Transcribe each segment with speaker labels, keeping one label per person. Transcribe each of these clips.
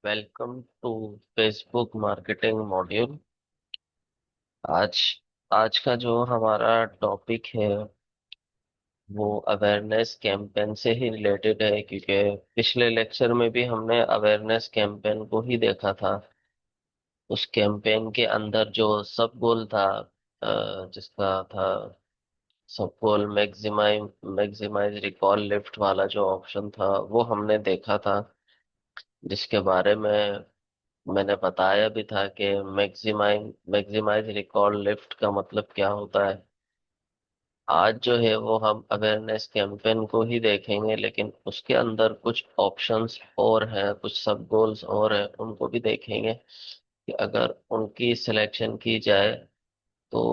Speaker 1: Welcome to Facebook marketing module. आज आज का जो हमारा टॉपिक है वो अवेयरनेस कैंपेन से ही रिलेटेड है, क्योंकि पिछले लेक्चर में भी हमने अवेयरनेस कैंपेन को ही देखा था। उस कैंपेन के अंदर जो सब गोल था, जिसका था सब गोल मैक्सिमाइज रिकॉल लिफ्ट वाला जो ऑप्शन था वो हमने देखा था, जिसके बारे में मैंने बताया भी था कि मैक्सिमाइज रिकॉर्ड लिफ्ट का मतलब क्या होता है। आज जो है वो हम अवेयरनेस कैंपेन को ही देखेंगे, लेकिन उसके अंदर कुछ ऑप्शंस और हैं, कुछ सब गोल्स और हैं, उनको भी देखेंगे कि अगर उनकी सिलेक्शन की जाए तो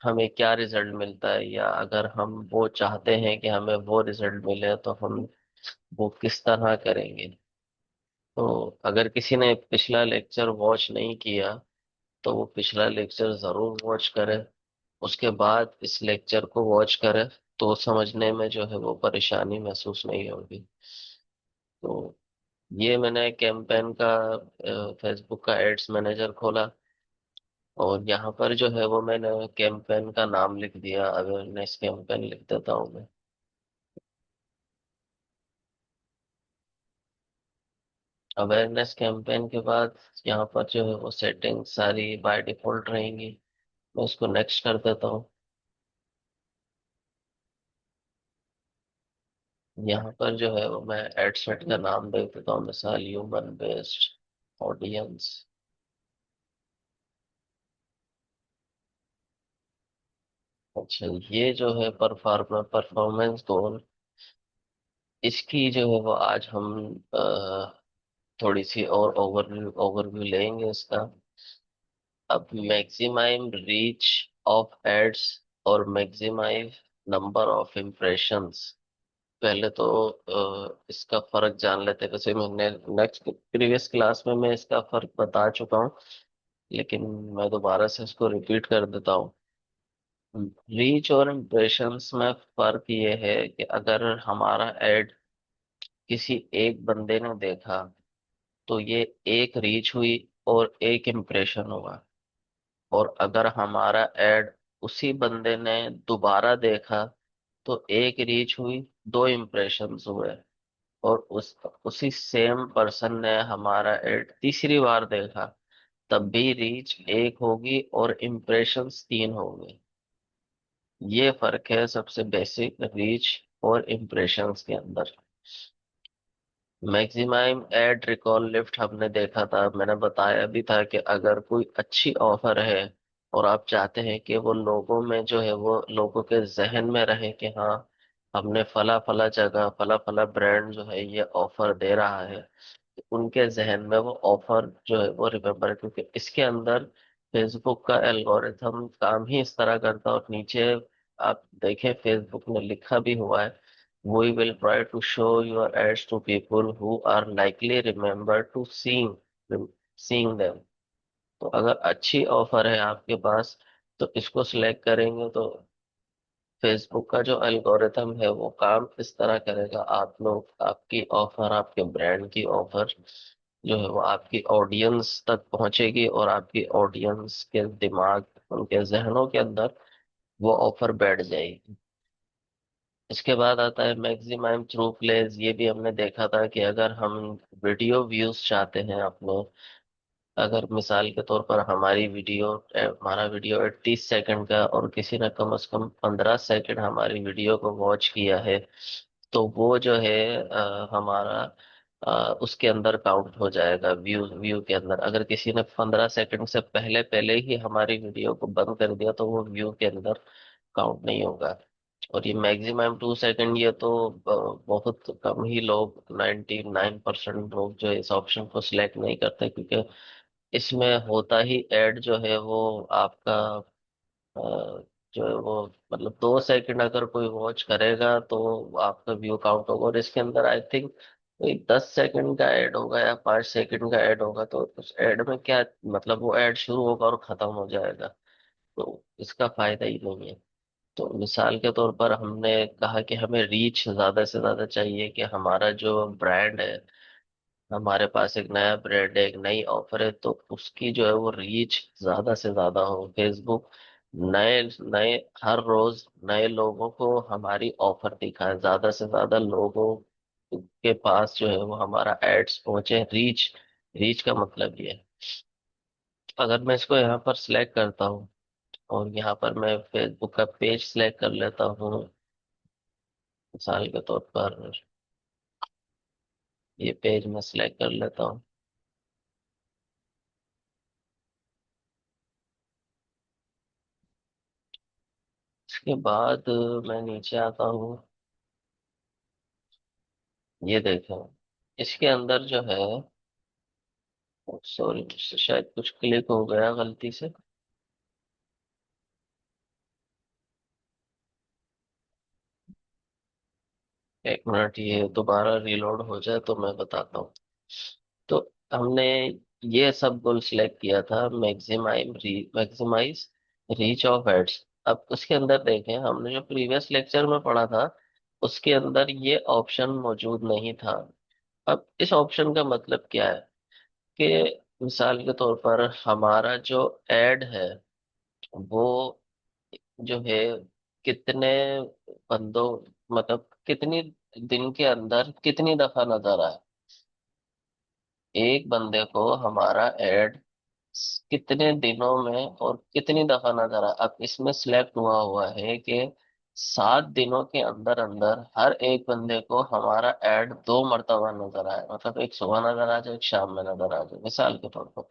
Speaker 1: हमें क्या रिजल्ट मिलता है, या अगर हम वो चाहते हैं कि हमें वो रिजल्ट मिले तो हम वो किस तरह करेंगे। तो अगर किसी ने पिछला लेक्चर वॉच नहीं किया तो वो पिछला लेक्चर जरूर वॉच करे, उसके बाद इस लेक्चर को वॉच करे, तो समझने में जो है वो परेशानी महसूस नहीं होगी। तो ये मैंने कैंपेन का फेसबुक का एड्स मैनेजर खोला, और यहाँ पर जो है वो मैंने कैंपेन का नाम लिख दिया, अवेयरनेस कैंपेन लिख देता हूँ मैं। अवेयरनेस कैंपेन के बाद यहाँ पर जो है वो सेटिंग सारी बाय डिफॉल्ट रहेंगी, मैं उसको नेक्स्ट कर देता हूँ। यहाँ पर जो है वो मैं एडसेट का नाम दे देता हूँ, मिसाल ह्यूमन बेस्ड ऑडियंस। अच्छा, ये जो है परफॉर्मेंस गोल, इसकी जो है वो आज हम थोड़ी सी और ओवरव्यू लेंगे इसका। अब मैक्सिमाइम रीच ऑफ एड्स और मैक्सिमाइज नंबर ऑफ इम्प्रेशंस, पहले तो इसका फर्क जान लेते हैं। वैसे मैंने नेक्स्ट प्रीवियस क्लास में मैं इसका फर्क बता चुका हूँ, लेकिन मैं दोबारा से इसको रिपीट कर देता हूँ। रीच और इम्प्रेशंस में फर्क ये है कि अगर हमारा एड किसी एक बंदे ने देखा तो ये एक रीच हुई और एक इम्प्रेशन हुआ। और अगर हमारा एड उसी बंदे ने दोबारा देखा तो एक रीच हुई, दो इम्प्रेशंस हुए। और उसी सेम पर्सन ने हमारा एड तीसरी बार देखा, तब भी रीच एक होगी और इम्प्रेशंस तीन होंगे। ये फर्क है सबसे बेसिक रीच और इम्प्रेशंस के अंदर। मैक्सिमम एड रिकॉल लिफ्ट हमने देखा था, मैंने बताया भी था कि अगर कोई अच्छी ऑफर है और आप चाहते हैं कि वो लोगों में जो है वो लोगों के जहन में रहे कि हाँ, हमने फला फला जगह फला फला ब्रांड जो है ये ऑफर दे रहा है, तो उनके जहन में वो ऑफर जो है वो रिमेम्बर, क्योंकि इसके अंदर फेसबुक का एल्गोरिथम काम ही इस तरह करता है। और नीचे आप देखें फेसबुक ने लिखा भी हुआ है, We will try to show your ads to people who are likely remember to seeing them। तो अगर अच्छी ऑफर है आपके पास तो इसको सिलेक्ट करेंगे तो फेसबुक का जो एल्गोरिथम है वो काम इस तरह करेगा। आप लोग आपकी ऑफर, आपके ब्रांड की ऑफर जो है वो आपकी ऑडियंस तक पहुंचेगी, और आपकी ऑडियंस के दिमाग, उनके जहनों के अंदर वो ऑफर बैठ जाएगी। इसके बाद आता है मैक्सिमम थ्रू प्लेज। ये भी हमने देखा था कि अगर हम वीडियो व्यूज चाहते हैं अपने, अगर मिसाल के तौर पर हमारा वीडियो 30 सेकंड का और किसी ने कम से कम 15 सेकंड हमारी वीडियो को वॉच किया है, तो वो जो है हमारा उसके अंदर काउंट हो जाएगा। व्यू व्यू के अंदर अगर किसी ने 15 सेकंड से पहले पहले ही हमारी वीडियो को बंद कर दिया तो वो व्यू के अंदर काउंट नहीं होगा। और ये मैक्सिमम 2 सेकंड, ये तो बहुत कम ही लोग, 99% लोग जो इस ऑप्शन को सिलेक्ट नहीं करते, क्योंकि इसमें होता ही ऐड जो है वो आपका अ, जो है वो मतलब 2 सेकंड अगर कोई वॉच करेगा तो आपका व्यू काउंट होगा। और इसके अंदर आई थिंक कोई 10 सेकंड का ऐड होगा या 5 सेकंड का ऐड होगा, तो उस ऐड में क्या मतलब, वो ऐड शुरू होगा और खत्म हो जाएगा, तो इसका फायदा ही नहीं है। तो मिसाल के तौर पर हमने कहा कि हमें रीच ज्यादा से ज्यादा चाहिए, कि हमारा जो ब्रांड है हमारे पास एक नया ब्रांड है, एक नई ऑफर है, तो उसकी जो है वो रीच ज्यादा से ज्यादा हो। फेसबुक नए नए हर रोज नए लोगों को हमारी ऑफर दिखाए, ज्यादा से ज्यादा लोगों के पास जो है वो हमारा एड्स पहुंचे। रीच, रीच का मतलब ये है। अगर मैं इसको यहाँ पर सिलेक्ट करता हूँ और यहाँ पर मैं फेसबुक का पेज सिलेक्ट कर लेता हूँ, मिसाल के तौर पर ये पेज मैं सिलेक्ट कर लेता हूँ। इसके बाद मैं नीचे आता हूँ। ये देखें, इसके अंदर जो है, सॉरी शायद कुछ क्लिक हो गया गलती से। 1 मिनट, ये दोबारा रीलोड हो जाए तो मैं बताता हूँ। तो हमने ये सब गोल सिलेक्ट किया था, मैक्सिमाइज रीच ऑफ एड्स। अब उसके अंदर देखें, हमने जो प्रीवियस लेक्चर में पढ़ा था उसके अंदर ये ऑप्शन मौजूद नहीं था। अब इस ऑप्शन का मतलब क्या है कि मिसाल के तौर पर हमारा जो एड है वो जो है कितने बंदों, मतलब कितनी दिन के अंदर कितनी दफा नजर आए। एक बंदे को हमारा ऐड कितने दिनों में और कितनी दफा नजर आए। अब इसमें सिलेक्ट हुआ है कि 7 दिनों के अंदर अंदर हर एक बंदे को हमारा ऐड 2 मरतबा नजर आए, मतलब एक सुबह नजर आ जाए, एक शाम में नजर आ जाए, मिसाल के तौर पर।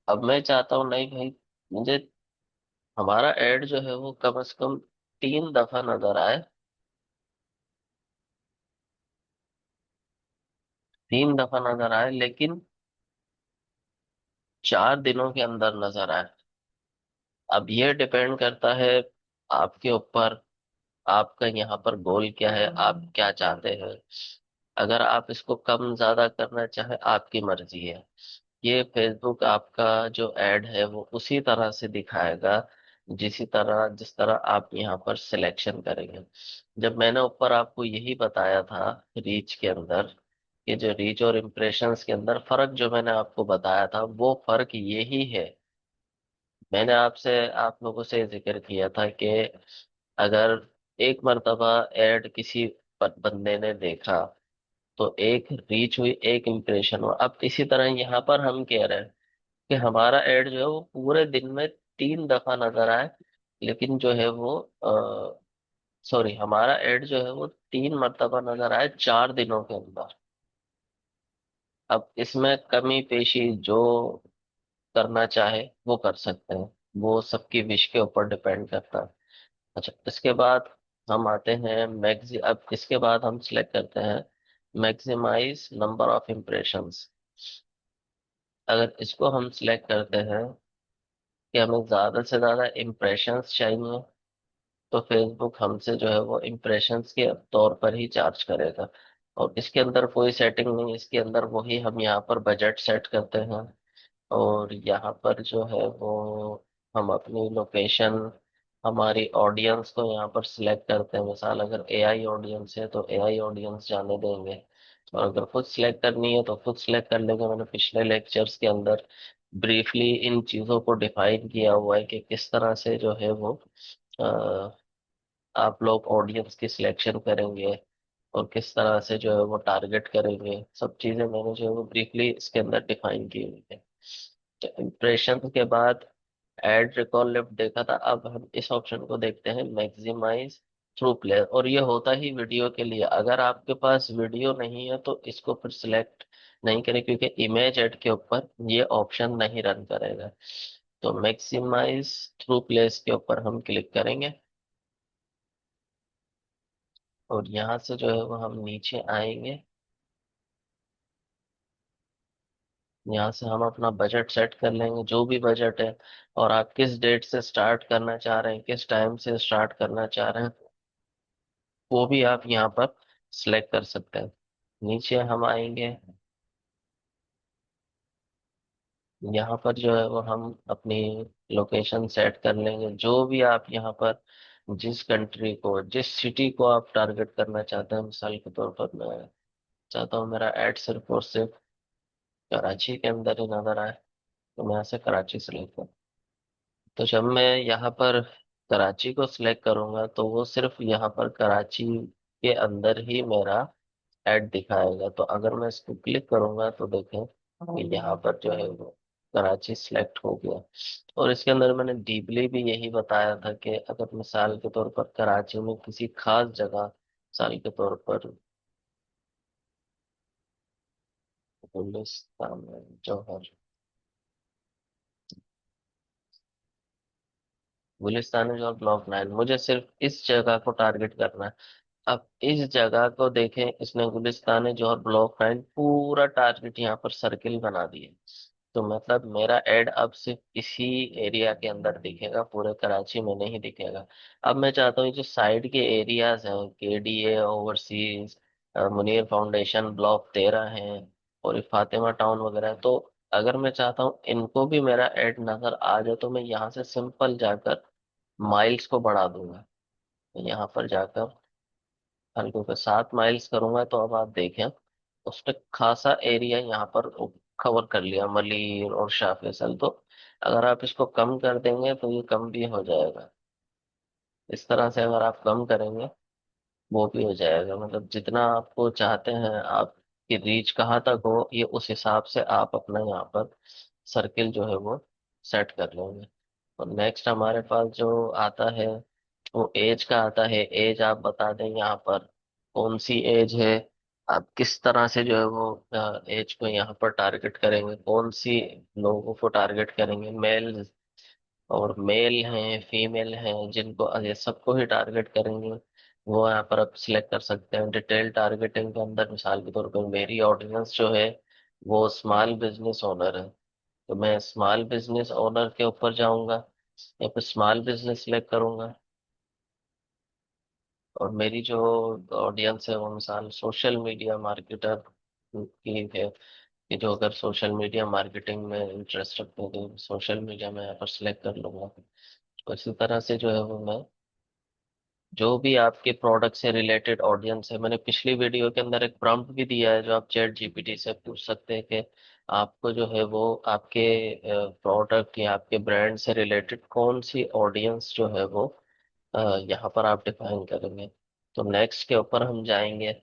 Speaker 1: अब मैं चाहता हूँ नहीं भाई, मुझे हमारा ऐड जो है वो कम से कम 3 दफा नजर आए, 3 दफा नजर आए, लेकिन 4 दिनों के अंदर नजर आए। अब ये डिपेंड करता है आपके ऊपर, आपका यहाँ पर गोल क्या है, आप क्या चाहते हैं। अगर आप इसको कम ज्यादा करना चाहे, आपकी मर्जी है। ये फेसबुक आपका जो ऐड है वो उसी तरह से दिखाएगा जिस तरह आप यहाँ पर सिलेक्शन करेंगे। जब मैंने ऊपर आपको यही बताया था रीच के अंदर, कि जो रीच और इम्प्रेशंस के अंदर फर्क जो मैंने आपको बताया था वो फर्क यही है। मैंने आपसे आप लोगों से जिक्र किया था कि अगर एक मर्तबा ऐड किसी बंदे ने देखा तो एक रीच हुई, एक इम्प्रेशन हुआ। अब इसी तरह यहाँ पर हम कह रहे हैं कि हमारा ऐड जो है वो पूरे दिन में 3 दफा नजर आए, लेकिन जो है वो सॉरी, हमारा ऐड जो है वो 3 मरतबा नजर आए 4 दिनों के अंदर। अब इसमें कमी पेशी जो करना चाहे वो कर सकते हैं, वो सबकी विश के ऊपर डिपेंड करता है। अच्छा, इसके बाद हम आते हैं अब इसके बाद हम सिलेक्ट करते हैं मैक्सिमाइज नंबर ऑफ इम्प्रेशंस। अगर इसको हम सिलेक्ट करते हैं कि हमें ज्यादा से ज्यादा इम्प्रेशंस चाहिए, तो फेसबुक हमसे जो है वो इम्प्रेशंस के तौर पर ही चार्ज करेगा। और इसके अंदर कोई सेटिंग नहीं, इसके अंदर वही हम यहाँ पर बजट सेट करते हैं। और यहाँ पर जो है वो हम अपनी लोकेशन, हमारी ऑडियंस को यहाँ पर सिलेक्ट करते हैं। मिसाल अगर एआई ऑडियंस है तो एआई ऑडियंस जाने देंगे, और अगर खुद सिलेक्ट करनी है तो खुद सिलेक्ट कर लेंगे। मैंने पिछले लेक्चर्स के अंदर ब्रीफली इन चीज़ों को डिफाइन किया हुआ है कि किस तरह से जो है वो आप लोग ऑडियंस की सिलेक्शन करेंगे और किस तरह से जो है वो टारगेट करेंगे। सब चीजें मैंने जो है वो ब्रीफली इसके अंदर डिफाइन की हुई है। तो इम्प्रेशन के बाद एड रिकॉल लिफ्ट देखा था, अब हम इस ऑप्शन को देखते हैं मैक्सिमाइज थ्रू प्ले। और ये होता ही वीडियो के लिए। अगर आपके पास वीडियो नहीं है तो इसको फिर सिलेक्ट नहीं करें, क्योंकि इमेज एड के ऊपर ये ऑप्शन नहीं रन करेगा। तो मैक्सिमाइज थ्रू प्लेस के ऊपर हम क्लिक करेंगे और यहाँ से जो है वो हम नीचे आएंगे। यहाँ से हम अपना बजट सेट कर लेंगे, जो भी बजट है, और आप किस डेट से स्टार्ट करना चाह रहे हैं, किस टाइम से स्टार्ट करना चाह रहे हैं, वो भी आप यहाँ पर सिलेक्ट कर सकते हैं। नीचे हम आएंगे, यहाँ पर जो है वो हम अपनी लोकेशन सेट कर लेंगे, जो भी आप यहाँ पर जिस कंट्री को, जिस सिटी को आप टारगेट करना चाहते हैं। मिसाल के तौर पर मैं चाहता हूँ मेरा ऐड सिर्फ और सिर्फ कराची के अंदर ही नजर आए, तो मैं यहाँ से कराची सेलेक्ट करूँ। तो जब मैं यहाँ पर कराची को सिलेक्ट करूंगा तो वो सिर्फ यहाँ पर कराची के अंदर ही मेरा ऐड दिखाएगा। तो अगर मैं इसको क्लिक करूंगा तो देखें कि यहाँ पर जो है वो कराची सिलेक्ट हो गया। और इसके अंदर मैंने डीपली भी यही बताया था कि अगर मिसाल के तौर पर कराची में किसी खास जगह, मिसाल के तौर पर गुलिस्तान में जौहर, गुलिस्तान में जौहर ब्लॉक 9, मुझे सिर्फ इस जगह को टारगेट करना है। अब इस जगह को देखें, इसने गुलिस्तान जौहर ब्लॉक 9 पूरा टारगेट यहाँ पर सर्किल बना दिए। तो मतलब मेरा एड अब सिर्फ इसी एरिया के अंदर दिखेगा, पूरे कराची में नहीं दिखेगा। अब मैं चाहता हूँ ये जो साइड के एरियाज हैं, KDA overseas, Munir foundation block 13 है, और ये फातिमा टाउन वगैरह, तो अगर मैं चाहता हूँ इनको भी मेरा एड नजर आ जाए तो मैं यहाँ से सिंपल जाकर माइल्स को बढ़ा दूंगा। यहाँ पर जाकर हल्के पे 7 माइल्स करूंगा तो अब आप देखें उसने खासा एरिया यहाँ पर कवर कर लिया, मलीर और शाह फैसल। तो अगर आप इसको कम कर देंगे तो ये कम भी हो जाएगा। इस तरह से अगर आप कम करेंगे वो भी हो जाएगा। मतलब जितना आपको चाहते हैं आपकी रीच कहाँ तक हो, ये उस हिसाब से आप अपना यहाँ पर सर्किल जो है वो सेट कर लेंगे। और नेक्स्ट हमारे पास जो आता है वो एज का आता है। एज आप बता दें यहाँ पर कौन सी एज है, आप किस तरह से जो है वो एज को यहाँ पर टारगेट करेंगे, कौन सी लोगों को टारगेट करेंगे, मेल और मेल हैं फीमेल हैं, जिनको ये सबको ही टारगेट करेंगे वो यहाँ पर आप सिलेक्ट कर सकते हैं। डिटेल टारगेटिंग के अंदर मिसाल के तौर पर मेरी ऑडियंस जो है वो स्मॉल बिजनेस ओनर है, तो मैं स्मॉल बिजनेस ओनर के ऊपर जाऊंगा, या फिर स्मॉल बिजनेस सिलेक्ट करूंगा। और मेरी जो ऑडियंस है वो मिसाल सोशल मीडिया मार्केटर की है, कि जो अगर सोशल मीडिया मार्केटिंग में इंटरेस्ट रखते हैं तो सोशल मीडिया में यहाँ पर सिलेक्ट कर लूंगा। तो इसी तरह से जो है वो मैं जो भी आपके प्रोडक्ट से रिलेटेड ऑडियंस है, मैंने पिछली वीडियो के अंदर एक प्रॉम्प्ट भी दिया है जो आप चैट जीपीटी से पूछ सकते हैं कि आपको जो है वो आपके प्रोडक्ट या आपके ब्रांड से रिलेटेड कौन सी ऑडियंस जो है वो यहाँ पर आप डिफाइन करेंगे। तो नेक्स्ट के ऊपर हम जाएंगे।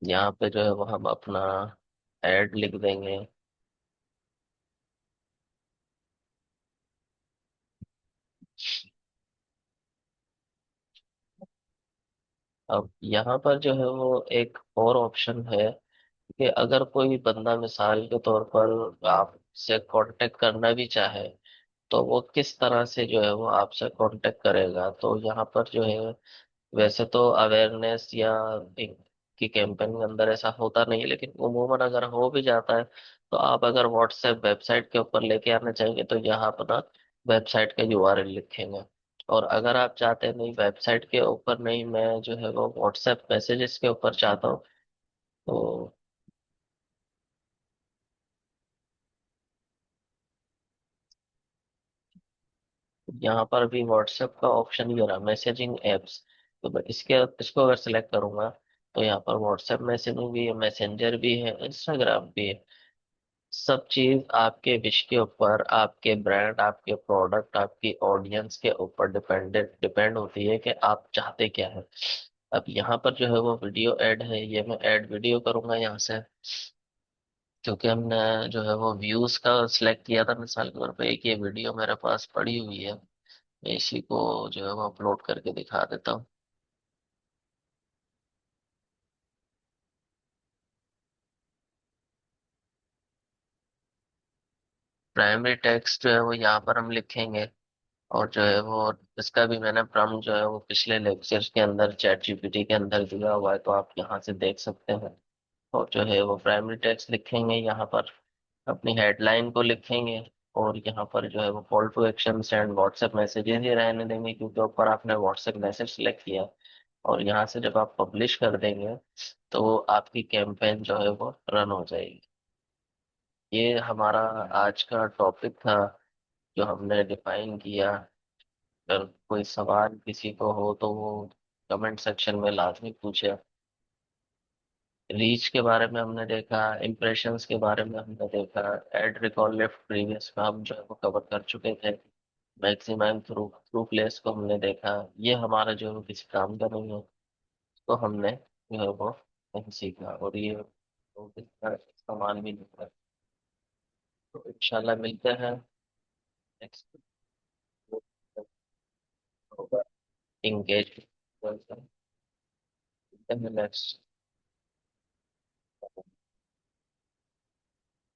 Speaker 1: यहाँ पे जो है वो हम अपना एड लिख देंगे। अब यहाँ पर जो है वो एक और ऑप्शन है कि अगर कोई बंदा मिसाल के तौर पर आपसे कांटेक्ट करना भी चाहे तो वो किस तरह से जो है वो आपसे कांटेक्ट करेगा। तो यहाँ पर जो है वैसे तो अवेयरनेस या एक की कैंपेन के अंदर ऐसा होता नहीं है, लेकिन उमूमन अगर हो भी जाता है तो आप अगर व्हाट्सएप वेबसाइट के ऊपर लेके आना चाहेंगे तो यहाँ अपना वेबसाइट का यूआरएल लिखेंगे। और अगर आप चाहते हैं नहीं वेबसाइट के ऊपर नहीं, मैं जो है वो व्हाट्सएप मैसेजेस के ऊपर चाहता हूँ, तो यहाँ पर भी व्हाट्सएप का ऑप्शन ही रहा मैसेजिंग एप्स। तो मैं इसको अगर सिलेक्ट करूंगा तो यहाँ पर व्हाट्सएप मैसेजिंग भी है, मैसेंजर भी है, इंस्टाग्राम भी है। सब चीज आपके विश के ऊपर, आपके ब्रांड, आपके प्रोडक्ट, आपकी ऑडियंस के ऊपर डिपेंड होती है कि आप चाहते क्या है। अब यहाँ पर जो है वो वीडियो ऐड है, ये मैं ऐड वीडियो करूंगा यहाँ से, क्योंकि हमने जो है वो व्यूज का सिलेक्ट किया था मिसाल के तौर पे। एक ये वीडियो मेरे पास पड़ी हुई है, मैं इसी को जो है वो अपलोड करके दिखा देता हूँ। प्राइमरी टेक्स्ट जो है वो यहाँ पर हम लिखेंगे। और जो है वो इसका भी मैंने प्रॉम्प्ट जो है वो पिछले लेक्चर्स के अंदर चैट जीपीटी के अंदर दिया हुआ है, तो आप यहाँ से देख सकते हैं। और जो है वो प्राइमरी टेक्स्ट लिखेंगे यहाँ पर, अपनी हेडलाइन को लिखेंगे। और यहाँ पर जो है वो call to action and WhatsApp messages ही रहने देंगे, क्योंकि ऊपर आपने व्हाट्सएप मैसेज सिलेक्ट किया। और यहाँ से जब आप पब्लिश कर देंगे तो आपकी कैंपेन जो है वो रन हो जाएगी। ये हमारा आज का टॉपिक था जो हमने डिफाइन किया। अगर कोई सवाल किसी को हो तो वो कमेंट सेक्शन में लाजमी पूछे। रीच के बारे में हमने देखा, इम्प्रेशंस के बारे में हमने देखा, एड रिकॉल लेफ्ट प्रीवियस का हम जो है वो कवर कर चुके थे। मैक्सिमम थ्रू थ्रू प्लेस को हमने देखा। ये हमारा जो है वो किसी काम का नहीं है, तो हमने जो है वो नहीं सीखा, और ये तो इसका इस्तेमाल भी नहीं कर। तो इंशाल्लाह मिलते हैं नेक्स्ट होगा इंगेज, मिलते हैं नेक्स्ट